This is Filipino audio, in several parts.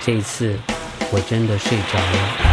这次我真的睡着了。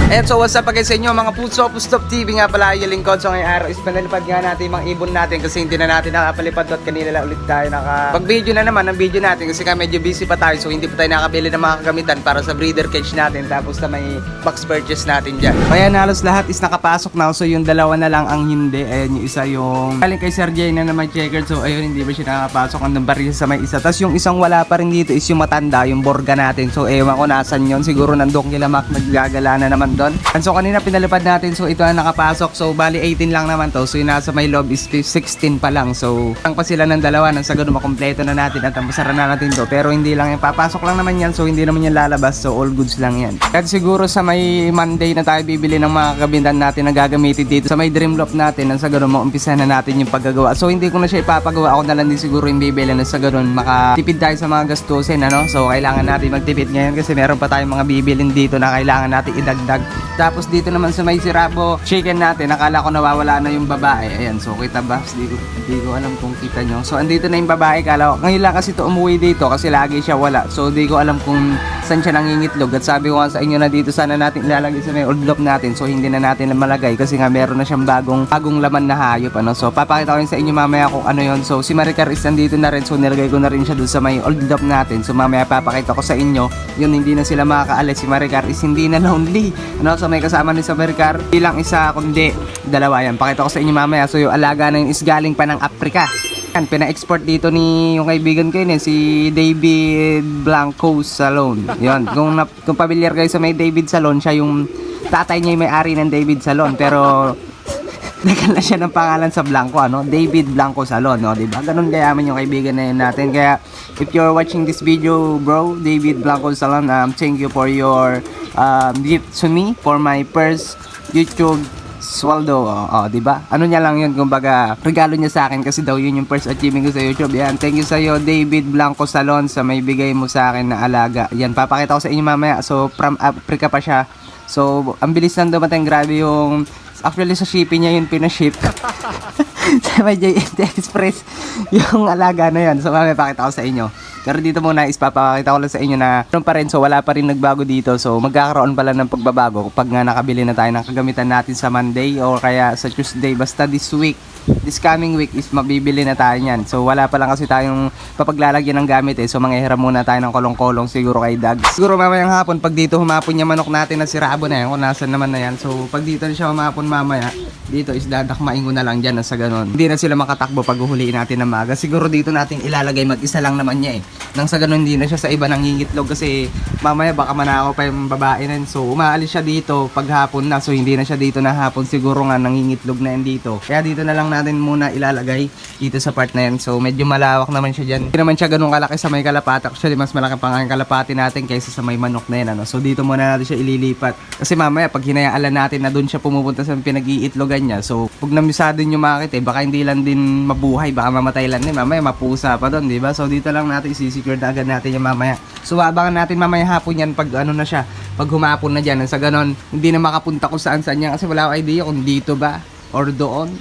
Ayan, so what's up again sa inyo mga puso, Pustop TV nga pala yung lingkod. So ngayong araw is panalipad nga natin yung mga ibon natin kasi hindi na natin nakapalipad at kanina lang ulit tayo pag-video na naman ang video natin kasi medyo busy pa tayo. So hindi pa tayo nakabili ng mga kagamitan para sa breeder cage natin tapos na may box purchase natin dyan. Ayan, halos lahat is nakapasok na. So yung dalawa na lang ang hindi. Ayan, yung isa yung galing kay Sir Jay na naman checkered. So ayun, hindi ba siya nakapasok ang baril sa may isa. Tapos yung isang wala pa rin dito is yung matanda, yung Borga natin. So ewan ko nasan yun. Siguro nandun kila Mac, naggagala na naman doon. And so kanina pinalipad natin, so ito ang nakapasok. So bali 18 lang naman to. So yung nasa may loob is 16 pa lang. So ang pa sila ng dalawa, nang sagad makompleto na natin at masara na natin to. Pero hindi lang yan, papasok lang naman yan. So hindi naman yan lalabas. So all goods lang yan. At siguro sa may Monday na tayo bibili ng mga kagamitan natin na gagamitin dito sa may Dreamloft natin. Nang sagad maumpisahan na natin yung paggagawa. So hindi ko na siya ipapagawa. Ako na lang din siguro yung bibili na sa ganun makatipid tayo sa mga gastusin, ano? So kailangan natin magtipid ngayon kasi meron pa tayong mga bibilin dito na kailangan natin idagdag. Tapos dito naman sa may sirabo chicken natin, nakala ko nawawala na yung babae. Ayan, so kita ba? Hindi ko alam kung kita nyo. So andito na yung babae, kala ko ngayon lang kasi to umuwi dito kasi lagi siya wala. So di ko alam kung saan siya nangingitlog. At sabi ko nga sa inyo na dito sana natin ilalagay sa may old loft natin. So hindi na natin malagay kasi nga meron na siyang bagong laman na hayop, ano. So papakita ko rin sa inyo mamaya kung ano yon. So si Maricar is nandito na rin. So nilagay ko na rin siya doon sa may old loft natin. So mamaya papakita ko sa inyo. Yun, hindi na sila makakaalis. Si Maricar is hindi na lonely, ano. So may kasama ni sa Maricar, bilang isa kundi dalawa. Yan, pakita ko sa inyo mamaya. So yung alaga na yun is galing pa ng Africa. Yan, pina-export dito ni yung kaibigan ko yun, si David Blanco Salon. Yun, kung pamilyar kayo sa may David Salon, siya yung tatay niya yung may-ari ng David Salon. Pero nagkala siya ng pangalan sa Blanco, ano? David Blanco Salon, no? Diba? Ganun kayaman yung kaibigan na yun natin. Kaya if you're watching this video, bro, David Blanco Salon, thank you for your gift to me for my first YouTube sweldo. Diba? Ano niya lang yun, kumbaga regalo niya sa akin kasi daw yun yung first achievement ko sa YouTube. Yan, thank you sa iyo, David Blanco Salon, sa may bigay mo sa akin na alaga. Yan, papakita ko sa inyo mamaya. So from Africa pa siya. So ang bilis lang dumating, grabe yung actually sa shipping niya yun pinaship. Sa may JNT Express yung alaga na yun. So mamaya pakita ko sa inyo. Pero dito muna is papakita ko lang sa inyo na meron pa rin. So wala pa rin nagbago dito. So magkakaroon pala ng pagbabago kapag nga nakabili na tayo ng kagamitan natin sa Monday or kaya sa Tuesday. Basta this week, this coming week is mabibili na tayo yan. So wala pa lang kasi tayong papaglalagyan ng gamit eh. So manghihiram muna tayo ng kolong-kolong siguro kay Dag. Siguro mamayang hapon pag dito humapon yung manok natin na sirabo na yan, kung nasan naman na yan. So pag dito na siya humapon mamaya, dito is dadakmain ko na lang dyan na sa ganun. Hindi na sila makatakbo pag uhuliin natin ng maga. Siguro dito natin ilalagay, mag-isa lang naman niya eh. Nang sa ganun hindi na siya sa iba nangingitlog kasi mamaya baka manakaw pa yung babae na yun. So umaalis siya dito pag hapon na. So hindi na siya dito na hapon, siguro nga nangingitlog na yan dito. Kaya dito na lang natin muna ilalagay dito sa part na yan. So medyo malawak naman siya dyan. Hindi naman siya ganun kalaki sa may kalapati. Actually mas malaki pa nga yung kalapati natin kaysa sa may manok na yan, ano? So dito muna natin siya ililipat. Kasi mamaya pag hinayaan natin na doon siya pumupunta sa pinag-iitlogan niya. So pag namisado nyo makakit baka hindi lang din mabuhay, baka mamatay lang din. Mamaya mapusa pa doon, diba? So dito lang natin isisecure na agad natin yung mamaya. So abangan natin mamaya hapon yan pag ano na siya, pag humapon na dyan. Sa ganon hindi na makapunta kung saan yan kasi wala akong idea kung dito ba or doon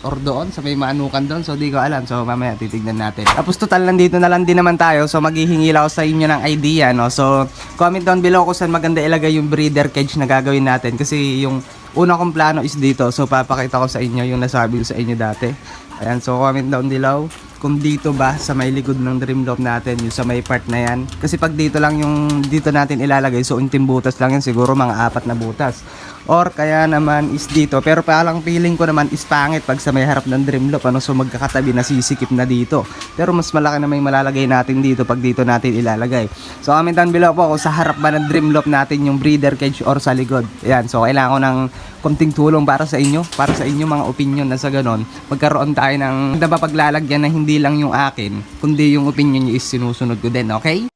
sa may maanukan doon. So di ko alam. So mamaya titignan natin. Tapos total nandito na lang din naman tayo. So maghihingi lang ako sa inyo ng idea, no? So comment down below kung saan maganda ilagay yung breeder cage na gagawin natin. Kasi yung una kong plano is dito. So papakita ko sa inyo yung nasabi ko sa inyo dati. Ayan, so comment down below kung dito ba sa may likod ng Dreamloft natin, yung sa may part na yan. Kasi pag dito lang yung dito natin ilalagay, so unting butas lang yan, siguro mga 4 na butas. Or kaya naman is dito. Pero palang feeling ko naman is pangit pag sa may harap ng Dreamloft, ano, so magkakatabi, nasisikip na dito. Pero mas malaki na may malalagay natin dito pag dito natin ilalagay. So comment down below po kung sa harap ba ng Dreamloft natin yung breeder cage or sa likod. Ayan, so kailangan ko ng konting tulong para sa inyo mga opinion na sa ganon magkaroon tayo ng napapaglalagyan na hindi lang yung akin kundi yung opinion nyo is sinusunod ko din, okay?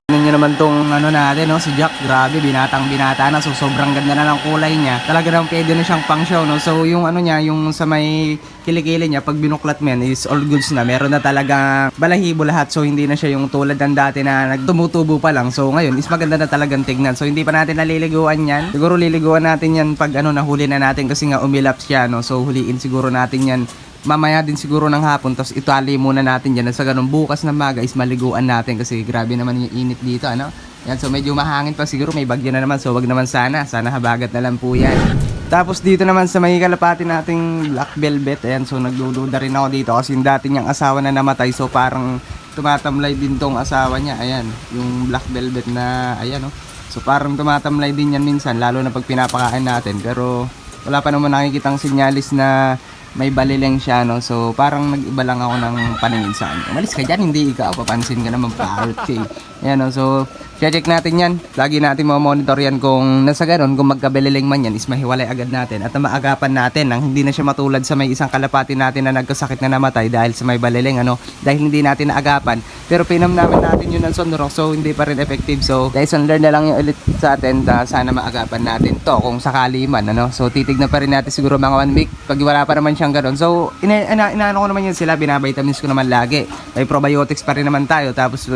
Tingnan nyo naman tong ano natin, no? Si Jack, grabe, binatang-binata na. So, sobrang ganda na ng kulay niya. Talaga naman pwede na siyang pang show, no? So, yung ano niya, yung sa may kilikili niya, pag binuklat mo yan, is all goods na. Meron na talaga balahibo lahat. So, hindi na siya yung tulad ng dati na nagtumutubo pa lang. So, ngayon, is maganda na talagang tignan. So, hindi pa natin naliliguan yan. Siguro liliguan natin yan pag ano, nahuli na natin kasi nga umilap siya, no? So, huliin siguro natin yan mamaya din siguro ng hapon, tapos itali muna natin dyan. Sa ganun, bukas na maga is maliguan natin kasi grabe naman yung init dito, ano? Yan, so medyo mahangin pa siguro, may bagyo na naman, so wag naman sana habagat na lang po yan. Tapos dito naman sa may kalapati nating black velvet, ayan, so nagdududa rin ako dito kasi yung dati niyang asawa na namatay, so parang tumatamlay din tong asawa niya, ayan, yung black velvet na, ayan, no? So parang tumatamlay din yan minsan, lalo na pag pinapakain natin, pero wala pa naman nakikitang sinyalis na may balileng siya, no? So, parang nag-iba lang ako ng paningin sa kanya. Umalis ka dyan, hindi ikaw. Papansin ka naman, parrot ka. Ayan, no? So, check natin yan. Lagi natin mamonitor yan kung nasa ganun, kung magkabaliling man yan, is mahiwalay agad natin. At maagapan natin nang hindi na siya matulad sa may isang kalapati natin na nagkasakit na namatay dahil sa may baliling, ano? Dahil hindi natin naagapan. Pero pinam natin yun ng sonrok, so hindi pa rin effective. So, lesson learn na lang yung ulit sa atin. Sana maagapan natin to kung sakali man, ano? So, titignan pa rin natin siguro mga 1 week. Pag wala pa naman siyang ganun. So, inaano ko naman yun sila, binavitamins ko naman lagi. May probiotics pa rin naman tayo. Tapos,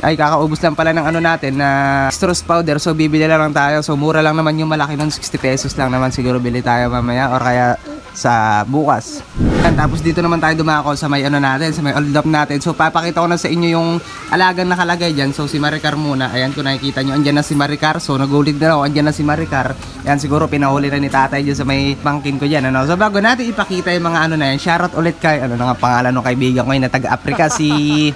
ay kakaubos lang pala ng ano natin na stress powder, so bibili lang tayo. So mura lang naman yung malaki nun, 60 pesos lang naman siguro bili tayo mamaya or kaya sa bukas. And tapos dito naman tayo dumako sa may ano natin, sa may old up natin. So papakita ko na sa inyo yung alagang nakalagay dyan. So si Maricar muna, ayan kung nakikita nyo, andyan na si Maricar. So nagulid na ako, andyan na si Maricar. Ayan, siguro pinahuli na ni tatay dyan sa may pangkin ko dyan, ano? So bago natin ipakita yung mga ano na yan, shoutout ulit kay, ano na nga pangalan ng kaibigan ko yun na taga-Africa, si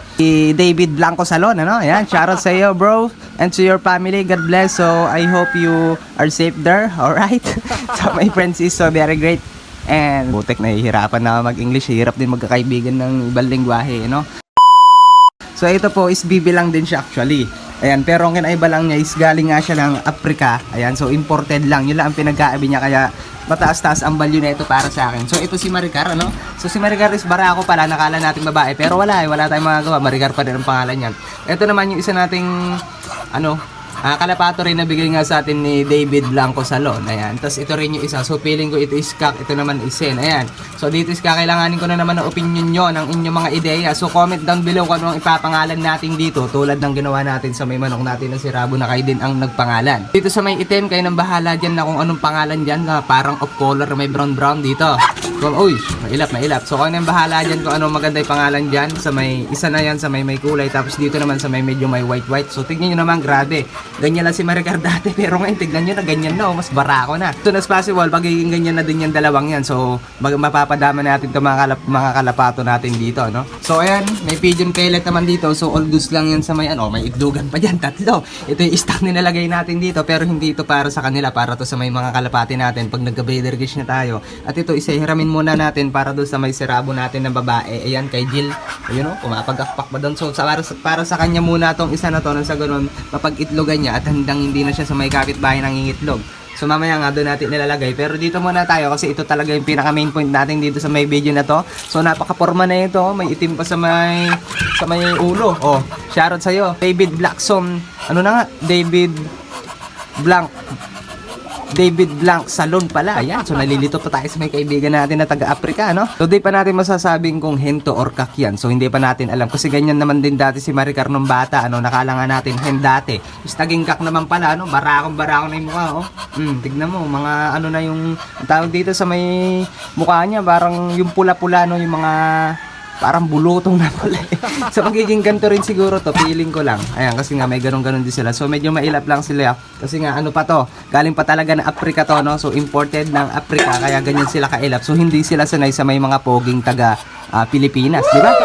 David Blanco Salon, ano? Ayan, shoutout sa iyo bro, and to your family, God bless. So I hope you are safe there, alright? So my friends is so very great. And butek nahihirapan na mag-English, hirap din magkakaibigan ng ibang lingwahe, no? So ito po is bibilang din siya actually. Ayan, pero ang kinaiba lang niya is galing nga siya ng Africa. Ayan, so imported lang. Yun lang ang pinagkaabi niya, kaya mataas-taas ang value na ito para sa akin. So ito si Maricar, ano? So si Maricar is barako pala, nakala natin babae, pero wala tayong magagawa. Maricar pa din ang pangalan niyan. Ito naman yung isa nating ano, kalapato rin na bigay nga sa atin ni David Blanco Salon. Ayan. Tapos ito rin yung isa. So feeling ko ito is kak. Ito naman is sen. Ayan. So dito is kakailanganin ko na naman ng opinion nyo, ng inyong mga ideya. So comment down below kung anong ipapangalan natin dito. Tulad ng ginawa natin sa may manok natin na si Rabo na kayo din ang nagpangalan. Dito sa may itim, kayo nang bahala dyan na kung anong pangalan dyan. Na parang off color, may brown dito. So, uy, mailap. So kayo nang bahala dyan kung anong maganda yung pangalan dyan. Sa may isa na yan, sa may kulay. Tapos dito naman sa may medyo may white. So tignan nyo naman, grabe. Ganyan lang si Maricar dati, pero ngayon tignan nyo na ganyan na, mas barako na. Soon as possible, magiging ganyan na din yung dalawang yan. So mapapadama natin itong mga kalapato natin dito, no? So ayan, may pigeon pellet naman dito. So all goods lang yan sa may ano, may itlogan pa dyan, tatlo. Ito yung stock nilalagay natin dito, pero hindi ito para sa kanila, para to sa may mga kalapati natin pag nagka-breeder gish na tayo. At ito isahiramin muna natin para doon sa may sirabo natin na babae. Ayan, kay Jill, ayun o, pumapagakpak pa doon. So para sa kanya muna tong isa na to, nang sa ganun mapag-itlogan niya at handang hindi na siya sa may kapitbahay nangingitlog. So mamaya nga doon natin nilalagay. Pero dito muna tayo kasi ito talaga yung pinaka main point natin dito sa may video na to. So napaka-forma na ito. May itim pa sa may ulo. Oh, shoutout sa iyo, David Blackson. Ano na nga? David Blanc Salon pala. Ayan. So nalilito pa tayo sa may kaibigan natin na taga-Africa, no? So di pa natin masasabing kung hento or kak yan. So hindi pa natin alam. Kasi ganyan naman din dati si Maricar nung bata, ano? Nakala nga natin hen dati. Is naging kak naman pala, ano? Barakong na yung mukha, oh. Tignan mo, mga ano na yung tawag dito sa may mukha niya. Parang yung pula-pula, no? Yung mga parang bulutong na pala. So magiging ganito rin siguro to, feeling ko lang. Ayan, kasi nga may ganun-ganun din sila. So medyo mailap lang sila. Kasi nga ano pa to, galing pa talaga ng Africa to, no? So imported ng Africa, kaya ganyan sila kailap. So hindi sila sanay sa may mga poging taga Pilipinas, di ba?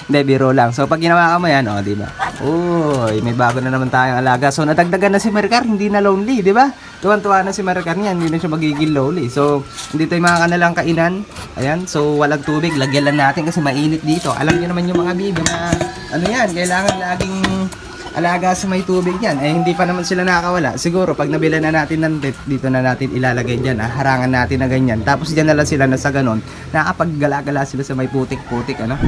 Hindi, biro lang. So pag ginawa ka mo yan, oh, di ba? Uy, may bago na naman tayong alaga. So nadagdagan na si Maricar, hindi na lonely, di ba? Tuwan-tuwa na si Maricar niyan, hindi na siya magiging lonely. So dito yung mga kanilang kainan. Ayan, so walang tubig, lagyan lang natin kasi mainit dito. Alam niyo naman yung mga bibi na ano yan, kailangan laging alaga sa may tubig yan. Eh, hindi pa naman sila nakakawala. Siguro, pag nabila na natin ng net, dito na natin ilalagay dyan. Harangan natin na ganyan. Tapos dyan na lang sila na sa ganon. Nakakapaggala-gala sila sa may putik-putik, ano?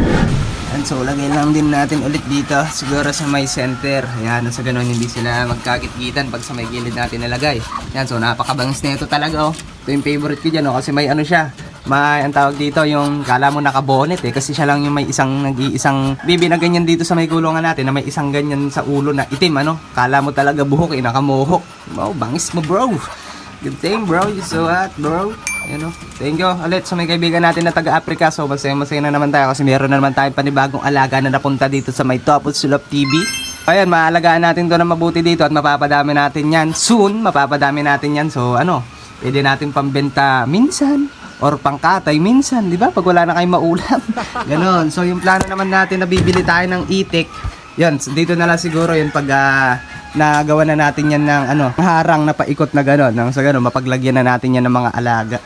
And so, lagay lang din natin ulit dito. Siguro sa may center. Ayan, sa ganon, hindi sila magkakit-kitan pag sa may gilid natin nalagay. Ayan, so napakabangis na ito talaga, oh. Ito yung favorite ko dyan, oh, kasi may ano siya. May, ang tawag dito, yung kala mo nakabonet kasi siya lang yung may nag-iisang bibi na ganyan dito sa may gulungan natin na may isang ganyan sa ulo na itim, ano? Kala mo talaga buhok, nakamuhok. Wow, bangis mo, bro. Good thing, bro. You so hot, bro. Ayan, oh. Thank you ulit sa may kaibigan natin na taga-Africa. So, masaya na naman tayo kasi meron na naman tayong panibagong alaga na napunta dito sa may Top of Sulap TV. Ayan, maalagaan natin to na mabuti dito at mapapadami natin yan. Soon, mapapadami natin yan. So, ano, pwede natin pambenta minsan or pangkatay minsan, di ba? Pag wala na kayong maulam. Ganon. So, yung plano naman natin na bibili tayo ng itik, yun, dito na lang siguro yun pag nagawa na natin yan ng ano, harang na paikot na ganon. Nang sa ganon, mapaglagyan na natin yan ng mga alaga.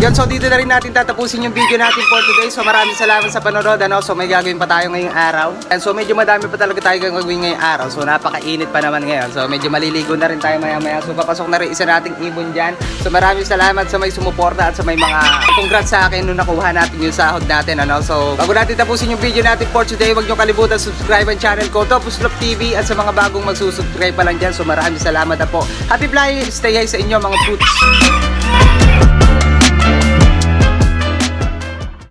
Yun, so dito na rin natin tatapusin yung video natin for today. So maraming salamat sa panonood, ano. So may gagawin pa tayo ngayong araw. And so medyo madami pa talaga tayo gagawin ngayong araw. So napakainit pa naman ngayon. So medyo maliligo na rin tayo maya-maya. So papasok na rin isa nating ibon dyan. So maraming salamat sa may sumuporta at sa may mga congrats sa akin nung nakuha natin yung sahod natin, ano. So bago natin tapusin yung video natin for today, huwag nyo kalimutan subscribe ang channel ko, Top of Sulap TV. At sa mga bagong magsusubscribe pa lang dyan, so maraming salamat na po. Happy flying, stay high sa inyo mga poots.